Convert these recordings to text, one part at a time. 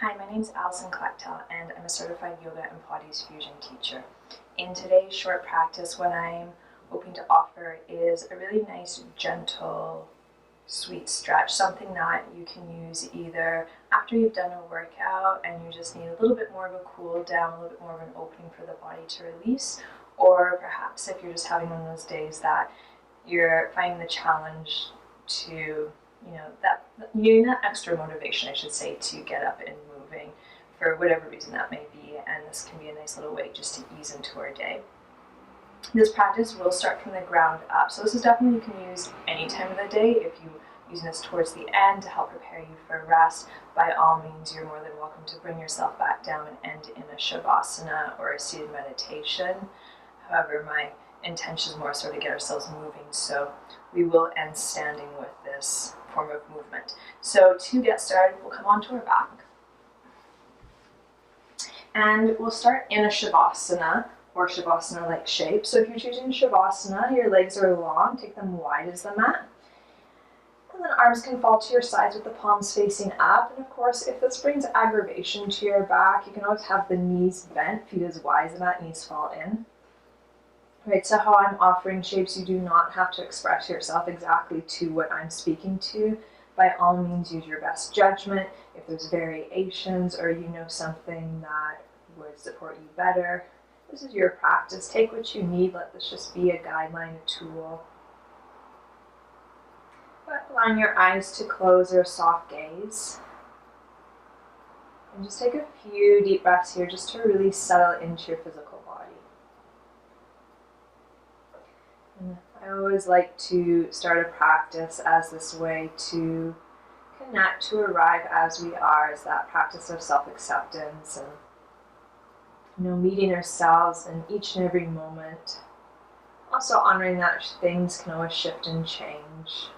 Hi, my name is Alison Klektau and I'm a certified yoga and Pilates fusion teacher. In today's short practice, what I'm hoping to offer is a really nice, gentle, sweet stretch, something that you can use either after you've done a workout and you just need a little bit more of a cool down, a little bit more of an opening for the body to release, or perhaps if you're just having one of those days that you're finding the challenge to you need that extra motivation, I should say, to get up and moving for whatever reason that may be, and this can be a nice little way just to ease into our day. This practice will start from the ground up, so this is definitely you can use any time of the day. If you using this towards the end to help prepare you for rest, by all means you're more than welcome to bring yourself back down and end in a shavasana or a seated meditation. However, my intention is more so to get ourselves moving, so we will end standing with this form of movement. So to get started, we'll come onto our back and we'll start in a shavasana or shavasana-like shape. So if you're choosing shavasana, your legs are long, take them wide as the mat. And then arms can fall to your sides with the palms facing up. And of course, if this brings aggravation to your back, you can always have the knees bent, feet as wide as the mat, knees fall in. Right, so how I'm offering shapes, you do not have to express yourself exactly to what I'm speaking to. By all means, use your best judgment. If there's variations or you know something that would support you better, this is your practice. Take what you need. Let this just be a guideline, a tool. But allowing your eyes to close or a soft gaze. And just take a few deep breaths here just to really settle into your physical body. And I always like to start a practice as this way to connect, to arrive as we are, as that practice of self-acceptance and meeting ourselves in each and every moment. Also honoring that things can always shift and change.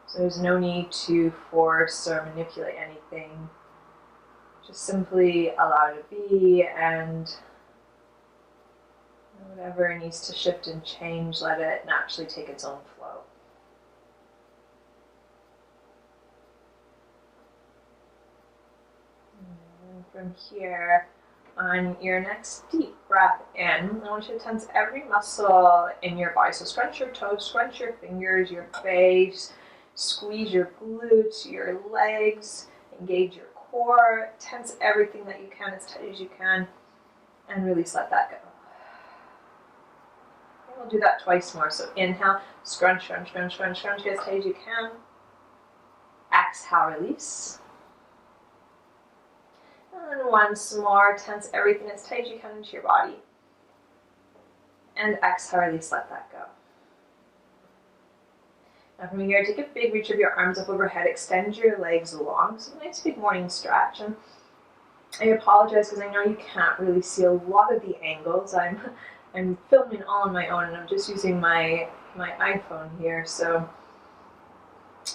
So there's no need to force or manipulate anything. Just simply allow it to be, and whatever needs to shift and change, let it naturally take its own flow. And from here, on your next deep breath in, I want you to tense every muscle in your body. So scrunch your toes, scrunch your fingers, your face, squeeze your glutes, your legs, engage your core, tense everything that you can as tight as you can, and release, let that go. We'll do that twice more. So inhale, scrunch, scrunch, scrunch, scrunch, scrunch as tight as you can. Exhale, release. And once more, tense everything as tight as you can into your body. And exhale, release, let that go. Now from here, take a big reach of your arms up overhead, extend your legs long. So a nice big morning stretch. And I apologize because I know you can't really see a lot of the angles. I'm filming all on my own and I'm just using my iPhone here, so,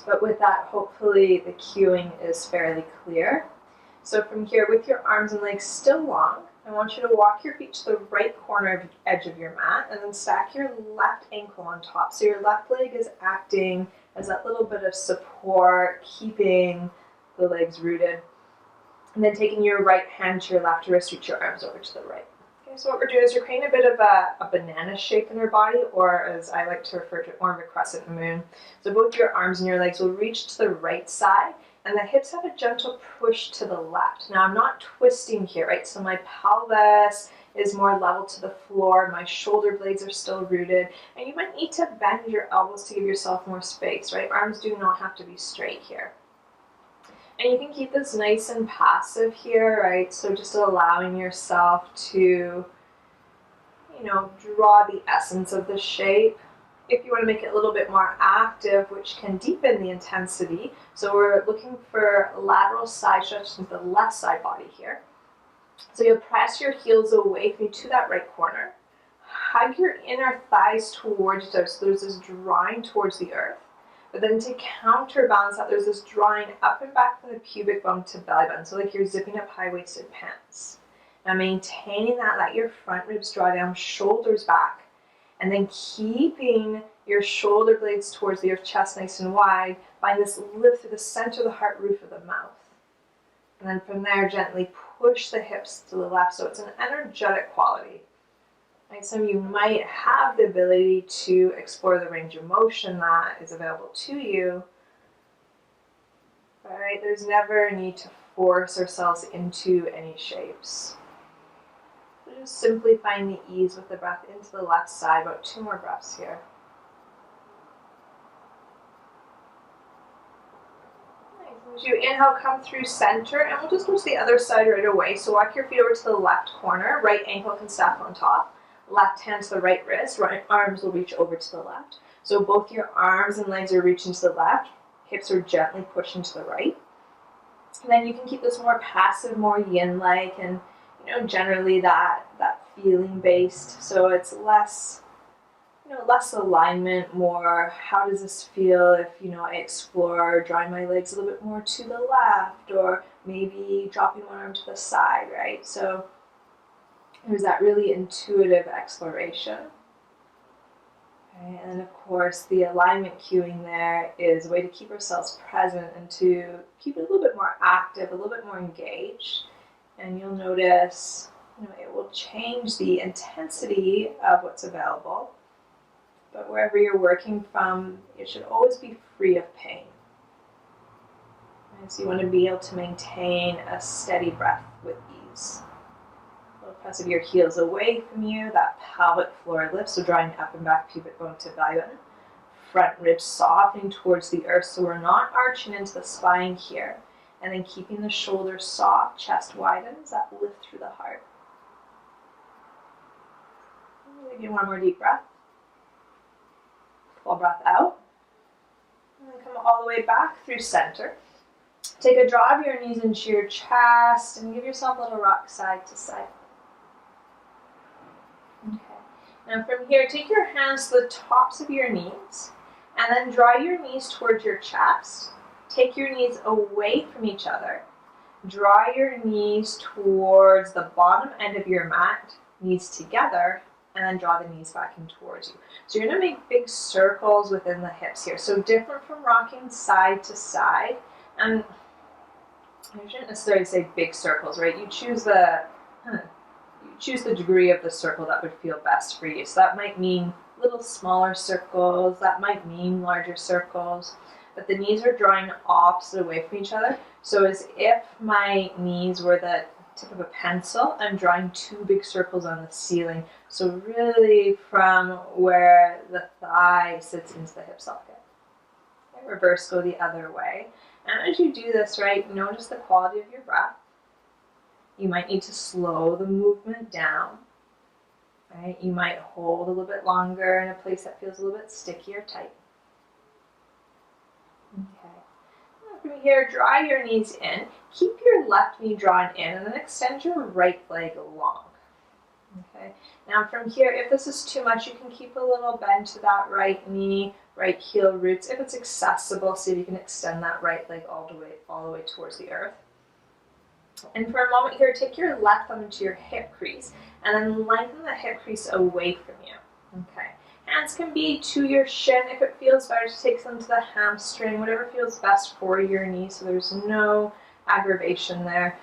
but with that, hopefully the cueing is fairly clear. So from here, with your arms and legs still long, I want you to walk your feet to the right corner of the edge of your mat and then stack your left ankle on top. So your left leg is acting as that little bit of support, keeping the legs rooted. And then taking your right hand to your left wrist, reach your arms over to the right. Okay, so what we're doing is we're creating a bit of a banana shape in our body, or as I like to refer to it, more of a crescent moon. So both your arms and your legs will reach to the right side, and the hips have a gentle push to the left. Now I'm not twisting here, right? So my pelvis is more level to the floor, my shoulder blades are still rooted, and you might need to bend your elbows to give yourself more space, right? Arms do not have to be straight here. And you can keep this nice and passive here, right? So just allowing yourself to, draw the essence of the shape. If you want to make it a little bit more active, which can deepen the intensity. So we're looking for lateral side stretch into the left side body here. So you'll press your heels away from you to that right corner. Hug your inner thighs towards each other. So there's this drawing towards the earth. But then to counterbalance that, there's this drawing up and back from the pubic bone to belly button. So like you're zipping up high-waisted pants. Now maintaining that, let your front ribs draw down, shoulders back. And then keeping your shoulder blades towards the earth, chest nice and wide. Find this lift through the center of the heart, roof of the mouth. And then from there, gently push the hips to the left, so it's an energetic quality. Right? Some of you might have the ability to explore the range of motion that is available to you. Right? There's never a need to force ourselves into any shapes. So just simply find the ease with the breath into the left side. About 2 more breaths here. As you inhale, come through center, and we'll just go to the other side right away. So walk your feet over to the left corner. Right ankle can stack on top. Left hand to the right wrist. Right arms will reach over to the left. So both your arms and legs are reaching to the left. Hips are gently pushing to the right. And then you can keep this more passive, more yin-like, and generally that feeling based. So it's less less alignment, more how does this feel if, I explore drawing my legs a little bit more to the left, or maybe dropping one arm to the side, right? So there's that really intuitive exploration. Okay, and then of course the alignment cueing there is a way to keep ourselves present and to keep it a little bit more active, a little bit more engaged. And you'll notice, it will change the intensity of what's available. But wherever you're working from, it should always be free of pain. And so you want to be able to maintain a steady breath with ease. A little press of your heels away from you, that pelvic floor lifts, so drawing up and back pubic bone to belly button. Front ribs softening towards the earth, so we're not arching into the spine here. And then keeping the shoulders soft, chest widens, that lift through the heart. Maybe one more deep breath. Full breath out, and then come all the way back through center. Take a draw of your knees into your chest and give yourself a little rock side to side. Okay. Now from here, take your hands to the tops of your knees, and then draw your knees towards your chest. Take your knees away from each other. Draw your knees towards the bottom end of your mat, knees together, and then draw the knees back in towards you. So you're going to make big circles within the hips here. So different from rocking side to side. And I shouldn't necessarily say big circles, right? You choose the degree of the circle that would feel best for you. So that might mean little smaller circles. That might mean larger circles. But the knees are drawing opposite away from each other. So as if my knees were the tip of a pencil, I'm drawing 2 big circles on the ceiling. So really from where the thigh sits into the hip socket. Okay, reverse, go the other way. And as you do this, right, notice the quality of your breath. You might need to slow the movement down. Right? You might hold a little bit longer in a place that feels a little bit sticky or tight. Okay. From here, draw your knees in. Keep your left knee drawn in, and then extend your right leg long. Okay. Now from here, if this is too much, you can keep a little bend to that right knee, right heel roots. If it's accessible, see if you can extend that right leg all the way towards the earth. And for a moment here, take your left thumb into your hip crease, and then lengthen the hip crease away from you. Okay. Hands can be to your shin. If it feels better, just take them to the hamstring, whatever feels best for your knee, so there's no aggravation there.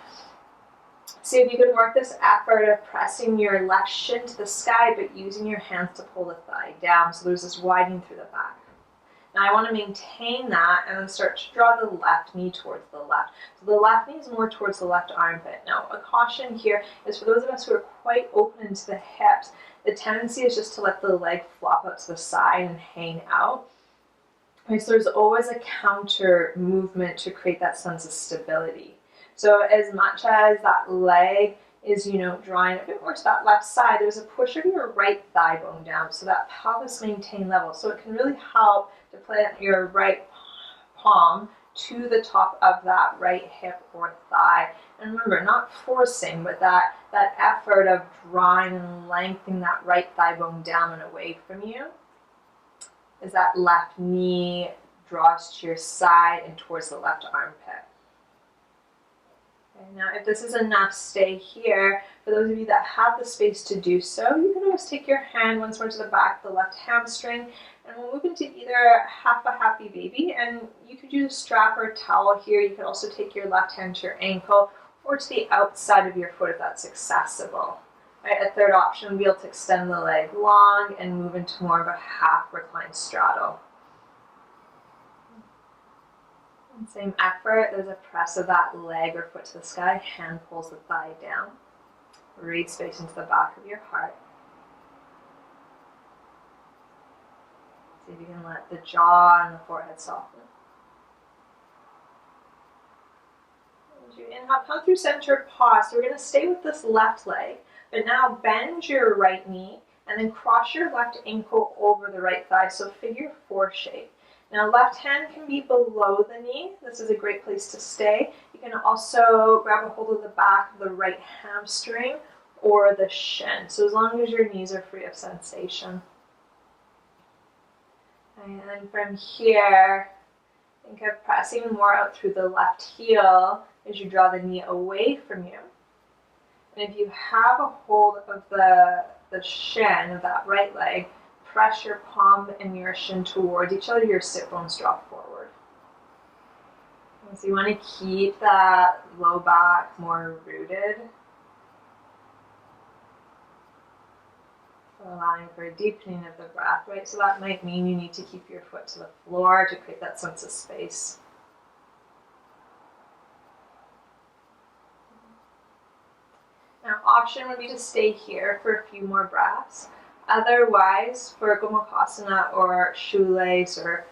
See if you can work this effort of pressing your left shin to the sky, but using your hands to pull the thigh down, so there's this widening through the back. Now I want to maintain that and then start to draw the left knee towards the left. So the left knee is more towards the left armpit. Now a caution here is for those of us who are quite open into the hips, the tendency is just to let the leg flop out to the side and hang out. Okay, so there's always a counter movement to create that sense of stability. So as much as that leg is, drawing a bit more to that left side, there's a push of your right thigh bone down so that pelvis maintain level. So it can really help to plant your right palm to the top of that right hip or thigh. And remember, not forcing, but that effort of drawing and lengthening that right thigh bone down and away from you as that left knee draws to your side and towards the left armpit. Okay, now if this is enough, stay here. For those of you that have the space to do so, you can always take your hand once more to the back of the left hamstring And we'll move into either half a happy baby, and you could use a strap or a towel here. You could also take your left hand to your ankle or to the outside of your foot if that's accessible. Right, a third option would be able to extend the leg long and move into more of a half reclined straddle. And same effort, there's a press of that leg or foot to the sky, hand pulls the thigh down. Breathe space into the back of your heart. See if you can let the jaw and the forehead soften. As you inhale, come through center pause. So we're going to stay with this left leg, but now bend your right knee and then cross your left ankle over the right thigh. So figure four shape. Now left hand can be below the knee. This is a great place to stay. You can also grab a hold of the back of the right hamstring or the shin. So as long as your knees are free of sensation. And then from here, think of pressing more out through the left heel as you draw the knee away from you. And if you have a hold of the shin of that right leg, press your palm and your shin towards each other, your sit bones drop forward. And so you want to keep that low back more rooted. Allowing for a deepening of the breath, right? So that might mean you need to keep your foot to the floor to create that sense of space. Now, option would be to stay here for a few more breaths. Otherwise, for Gomukhasana or shoelace or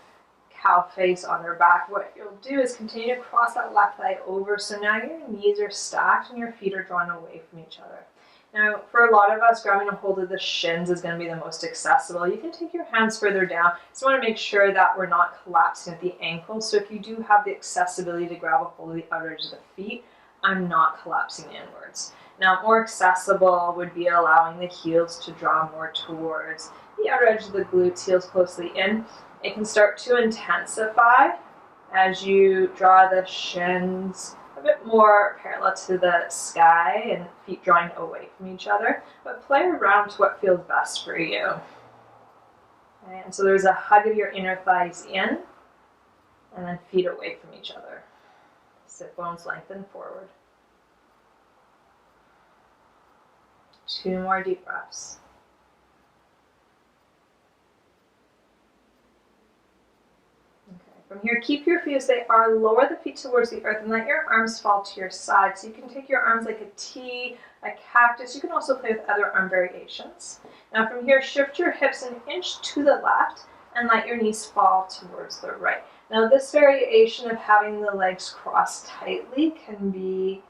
cow face on their back, what you'll do is continue to cross that left thigh over. So now your knees are stacked and your feet are drawn away from each other. Now, for a lot of us, grabbing a hold of the shins is going to be the most accessible. You can take your hands further down. Just want to make sure that we're not collapsing at the ankles. So if you do have the accessibility to grab a hold of the outer edge of the feet, I'm not collapsing inwards. Now, more accessible would be allowing the heels to draw more towards the outer edge of the glutes, heels closely in. It can start to intensify as you draw the shins a bit more parallel to the sky and feet drawing away from each other, but play around to what feels best for you. Okay, and so there's a hug of your inner thighs in, and then feet away from each other. Sit bones lengthen forward. 2 more deep breaths. From here, keep your feet as they are, lower the feet towards the earth and let your arms fall to your side. So you can take your arms like a T, a cactus. You can also play with other arm variations. Now from here, shift your hips an inch to the left and let your knees fall towards the right. Now this variation of having the legs crossed tightly can be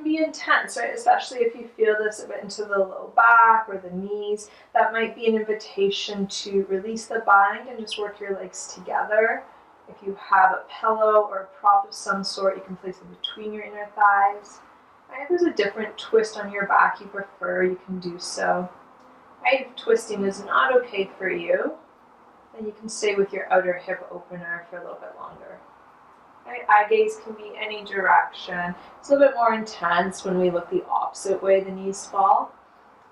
intense, right? Especially if you feel this a bit into the low back or the knees. That might be an invitation to release the bind and just work your legs together. If you have a pillow or a prop of some sort, you can place it between your inner thighs. Right, if there's a different twist on your back you prefer, you can do so. Right, if twisting is not okay for you, then you can stay with your outer hip opener for a little bit longer. Right, eye gaze can be any direction. It's a little bit more intense when we look the opposite way the knees fall.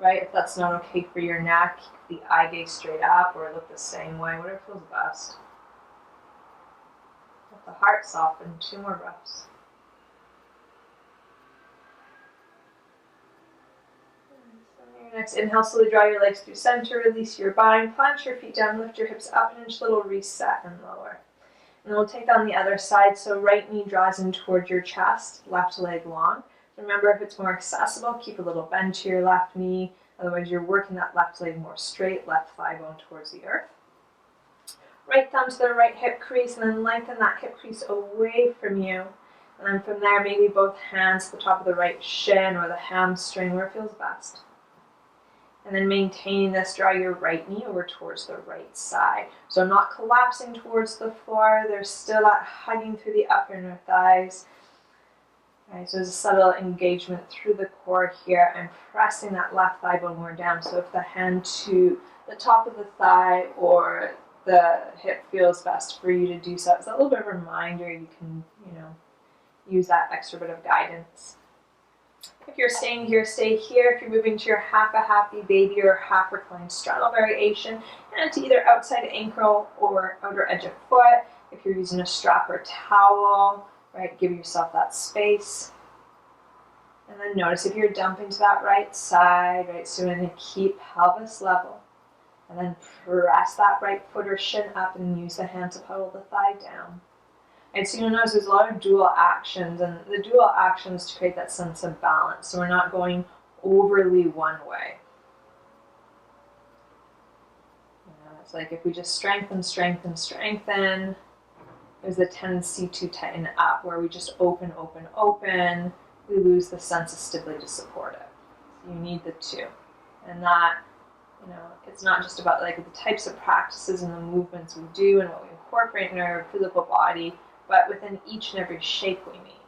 Right, if that's not okay for your neck, keep the eye gaze straight up or look the same way, whatever feels best. Let the heart soften. 2 more breaths. So your next inhale, slowly draw your legs through center, release your bind, plant your feet down, lift your hips up an inch, little reset and lower. And then we'll take on the other side, so right knee draws in towards your chest, left leg long. Remember, if it's more accessible, keep a little bend to your left knee, otherwise you're working that left leg more straight, left thigh bone towards the earth. Right thumb to the right hip crease, and then lengthen that hip crease away from you. And then from there, maybe both hands to the top of the right shin or the hamstring, where it feels best. And then maintaining this, draw your right knee over towards the right side. So not collapsing towards the floor, there's still that hugging through the upper inner thighs. Right, so there's a subtle engagement through the core here and pressing that left thigh bone more down. So if the hand to the top of the thigh or the hip feels best for you to do so, it's a little bit of a reminder you can, use that extra bit of guidance. If you're staying here, stay here. If you're moving to your half a happy baby or half reclined straddle variation, and to either outside ankle or outer edge of foot. If you're using a strap or towel, right, give yourself that space. And then notice if you're dumping to that right side, right, so we're going to keep pelvis level. And then press that right foot or shin up and use the hand to pedal the thigh down. And so you'll notice there's a lot of dual actions, and the dual actions to create that sense of balance. So we're not going overly one way. It's like if we just strengthen, strengthen, strengthen, there's a tendency to tighten up where we just open, open, open. We lose the sense of stability to support it. So you need the two. And that, it's not just about like the types of practices and the movements we do and what we incorporate in our physical body, but within each and every shape we meet.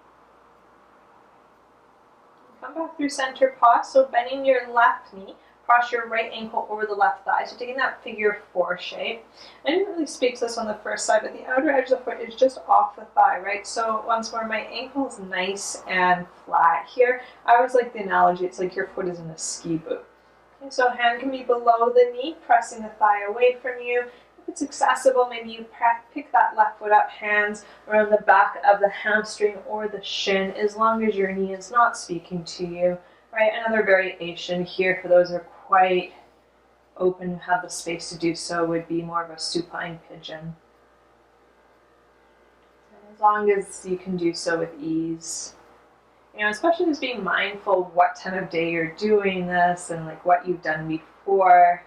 Come back through center pause, so bending your left knee, cross your right ankle over the left thigh, so taking that figure 4 shape. I didn't really speak to this on the first side, but the outer edge of the foot is just off the thigh, right? So once more, my ankle is nice and flat here. I always like the analogy, it's like your foot is in a ski boot. Okay, so hand can be below the knee, pressing the thigh away from you. If it's accessible, maybe you pick that left foot up, hands around the back of the hamstring or the shin, as long as your knee is not speaking to you, right? Another variation here for those who are quite open and have the space to do so would be more of a supine pigeon. As long as you can do so with ease. Especially just being mindful of what time of day you're doing this and like what you've done before.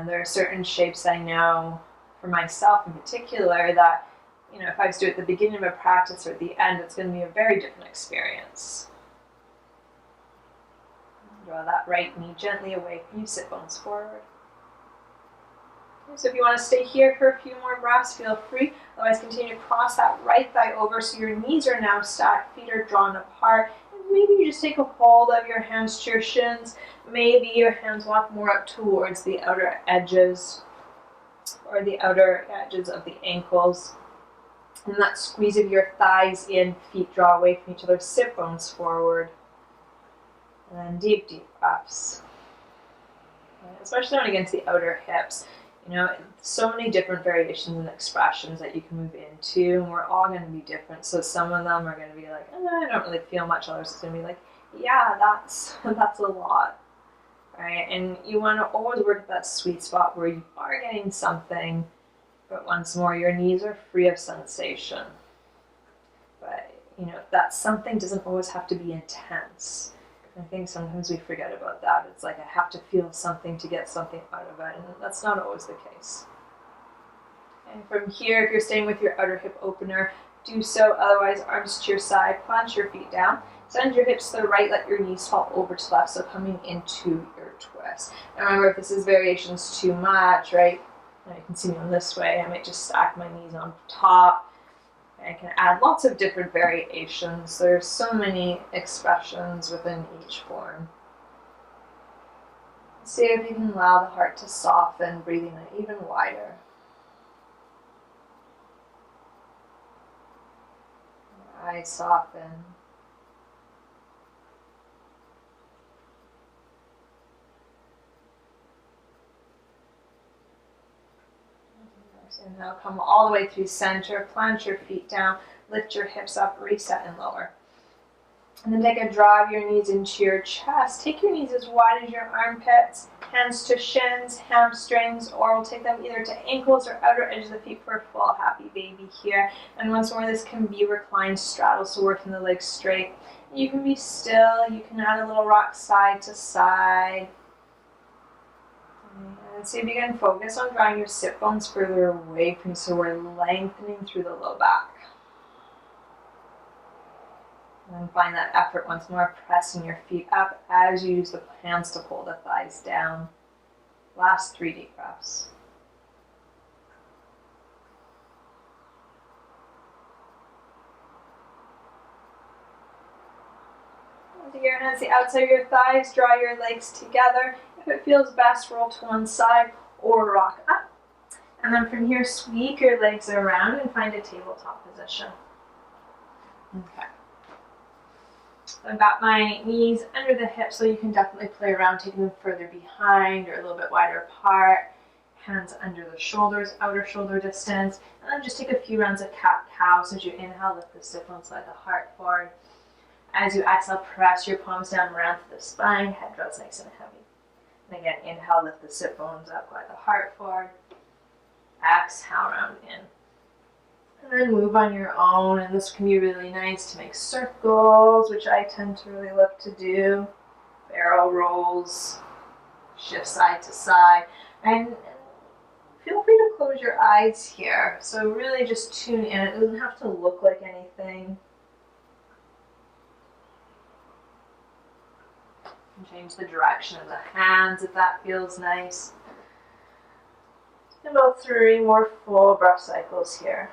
There are certain shapes I know for myself in particular that, if I was to do it at the beginning of a practice or at the end, it's going to be a very different experience. Draw that right knee gently away from you, sit bones forward. Okay, so if you want to stay here for a few more breaths, feel free. Otherwise, continue to cross that right thigh over so your knees are now stacked, feet are drawn apart. Maybe you just take a hold of your hands to your shins. Maybe your hands walk more up towards the outer edges or the outer edges of the ankles. And that squeeze of your thighs in, feet draw away from each other, sit bones forward. And then deep, deep breaths. Especially when against the outer hips. So many different variations and expressions that you can move into, and we're all going to be different. So some of them are going to be like, I don't really feel much. Others it's going to be like, yeah, that's a lot, right? And you want to always work at that sweet spot where you are getting something, but once more, your knees are free of sensation. But that something doesn't always have to be intense. I think sometimes we forget about that. It's like I have to feel something to get something out of it, and that's not always the case. And from here, if you're staying with your outer hip opener, do so. Otherwise, arms to your side, plant your feet down, send your hips to the right, let your knees fall over to the left, so coming into your twist. And remember, if this is variations too much, right, now you can see me on this way, I might just stack my knees on top. I can add lots of different variations. There's so many expressions within each form. See if you can allow the heart to soften, breathing out even wider. Eyes soften. And now come all the way through center, plant your feet down, lift your hips up, reset and lower. And then take a draw of your knees into your chest. Take your knees as wide as your armpits, hands to shins, hamstrings, or we'll take them either to ankles or outer edges of the feet for a full happy baby here. And once more, this can be reclined straddle, so working the legs straight. You can be still, you can add a little rock side to side. And see if you can focus on drawing your sit bones further away from you, so we're lengthening through the low back. And then find that effort once more, pressing your feet up as you use the hands to pull the thighs down. Last 3 deep breaths. Take your hands to the outside of your thighs, draw your legs together. If it feels best, roll to one side or rock up. And then from here, sweep your legs around and find a tabletop position. Okay. So I've got my knees under the hips, so you can definitely play around, taking them further behind or a little bit wider apart. Hands under the shoulders, outer shoulder distance. And then just take a few rounds of cat-cow. So as you inhale, lift the sit bones, slide the heart forward. As you exhale, press your palms down, round through the spine, head drops nice and heavy. And again, inhale, lift the sit bones up, glide the heart forward. Exhale, round in. And then move on your own, and this can be really nice to make circles, which I tend to really love to do. Barrel rolls, shift side to side, and feel free to close your eyes here. So really just tune in. It doesn't have to look like anything. And change the direction of the hands if that feels nice. About 3 more full breath cycles here.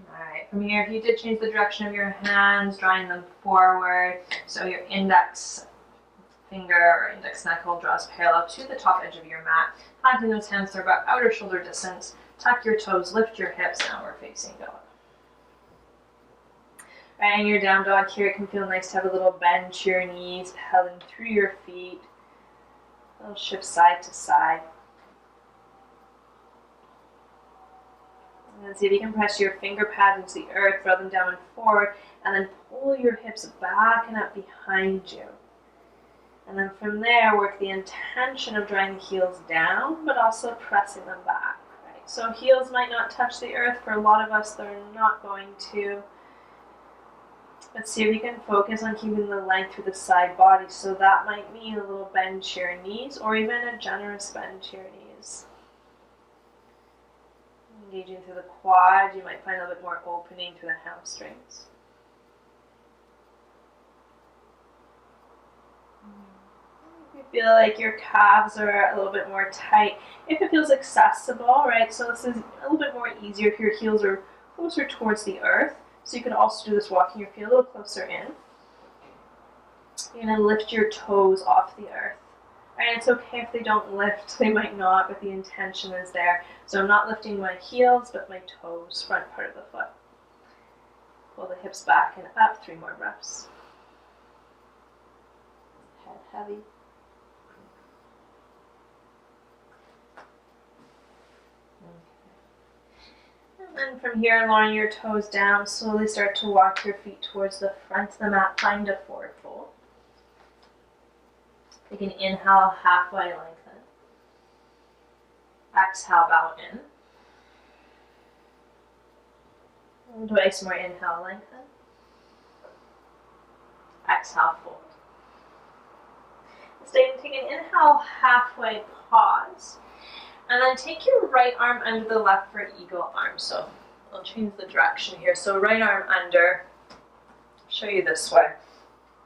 Alright, from here, if you did change the direction of your hands, drawing them forward, so your index finger or index knuckle draws parallel to the top edge of your mat, planting those hands to about outer shoulder distance, tuck your toes, lift your hips, downward facing dog. Right, in your down dog here, it can feel nice to have a little bend to your knees, pedaling through your feet, a little shift side to side. And then see if you can press your finger pads into the earth, throw them down and forward, and then pull your hips back and up behind you. And then from there, work the intention of drawing the heels down, but also pressing them back. Right? So heels might not touch the earth. For a lot of us, they're not going to. But see if you can focus on keeping the length through the side body. So that might mean a little bend to your knees, or even a generous bend to your knees. Engaging through the quad, you might find a little bit more opening through the hamstrings. If you feel like your calves are a little bit more tight, if it feels accessible, right? So this is a little bit more easier if your heels are closer towards the earth. So you can also do this walking your feet a little closer in. You're going to lift your toes off the earth. And it's okay if they don't lift, they might not, but the intention is there. So I'm not lifting my heels, but my toes, front part of the foot. Pull the hips back and up, 3 more breaths. Head heavy. And then from here, lowering your toes down, slowly start to walk your feet towards the front of the mat, find a forward fold. You can inhale, halfway lengthen. Exhale, bow in. And twice more, inhale, lengthen. Exhale, fold. Stay and take an inhale, halfway pause. And then take your right arm under the left for eagle arm. So I'll change the direction here. So right arm under, show you this way.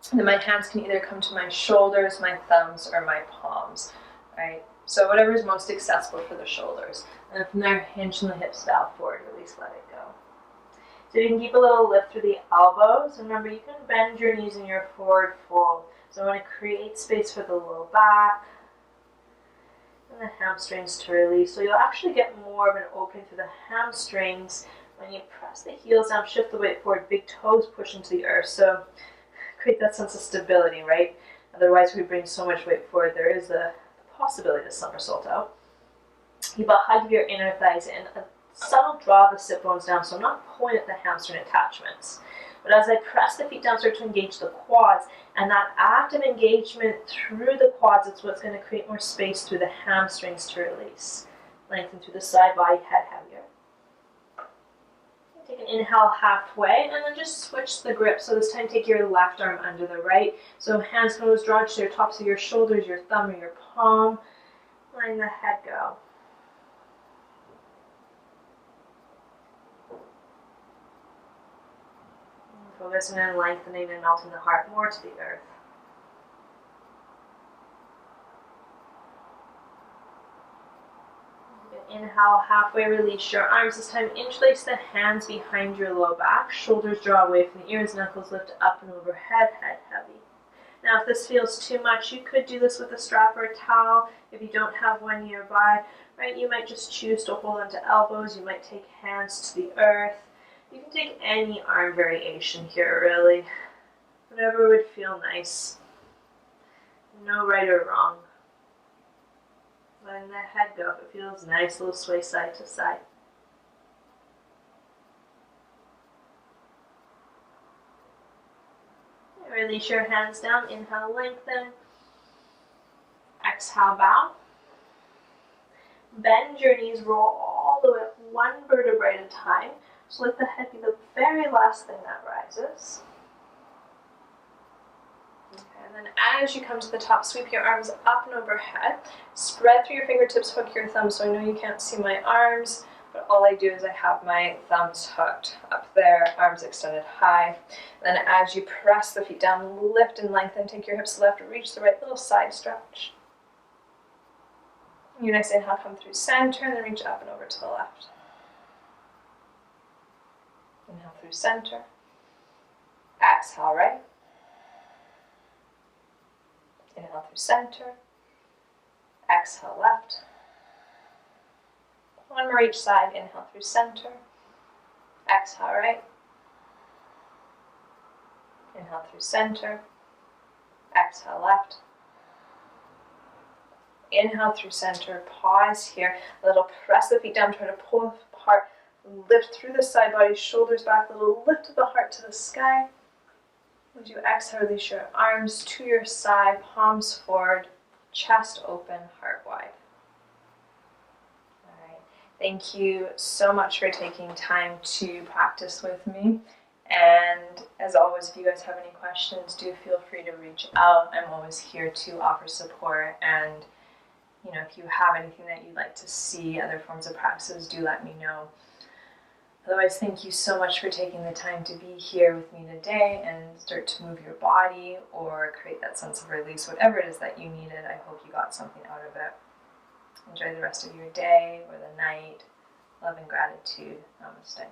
And then my hands can either come to my shoulders, my thumbs, or my palms, right? So whatever is most accessible for the shoulders. And then from there, hinge the hips, bow forward, release, let it go. So you can keep a little lift through the elbows. Remember, you can bend your knees in your forward fold. So I want to create space for the low back and the hamstrings to release. So you'll actually get more of an opening through the hamstrings when you press the heels down, shift the weight forward, big toes push into the earth. So create that sense of stability, right? Otherwise, we bring so much weight forward, there is the possibility to somersault out. Keep a hug of your inner thighs in. A subtle draw of the sit bones down, so I'm not pulling at the hamstring attachments. But as I press the feet down, start to engage the quads, and that active engagement through the quads is what's going to create more space through the hamstrings to release. Lengthen through the side body, head heavier. Take an inhale halfway, and then just switch the grip. So this time take your left arm under the right. So hands nose drawn to your tops of your shoulders, your thumb or your palm. Letting the head go. Focusing on lengthening and melting the heart more to the earth. Inhale, halfway release your arms. This time interlace the hands behind your low back. Shoulders draw away from the ears, knuckles lift up and overhead, head heavy. Now if this feels too much, you could do this with a strap or a towel. If you don't have one nearby, right, you might just choose to hold onto elbows. You might take hands to the earth. You can take any arm variation here, really. Whatever would feel nice. No right or wrong. Letting the head go if it feels nice, a little sway side to side. Release your hands down. Inhale, lengthen. Exhale, bow. Bend your knees, roll all the way up, one vertebrae at a time. So let the head be the very last thing that rises. Okay, and then as you come to the top, sweep your arms up and overhead. Spread through your fingertips, hook your thumbs. So I know you can't see my arms, but all I do is I have my thumbs hooked up there, arms extended high. Then as you press the feet down, lift and lengthen, take your hips left, reach the right, little side stretch. Your next inhale, come through center, and then reach up and over to the left. Inhale through center. Exhale right. Inhale through center. Exhale left. One more each side. Inhale through center. Exhale right. Inhale through center. Exhale left. Inhale through center. Pause here. A little press the feet down. Try to pull apart. Lift through the side body. Shoulders back. A little lift of the heart to the sky. As you exhale, release your arms to your side. Palms forward. Chest open. Heart wide. Thank you so much for taking time to practice with me. And as always, if you guys have any questions, do feel free to reach out. I'm always here to offer support. And you know, if you have anything that you'd like to see, other forms of practices, do let me know. Otherwise, thank you so much for taking the time to be here with me today and start to move your body or create that sense of release, whatever it is that you needed. I hope you got something out of it. Enjoy the rest of your day or the night. Love and gratitude. Namaste.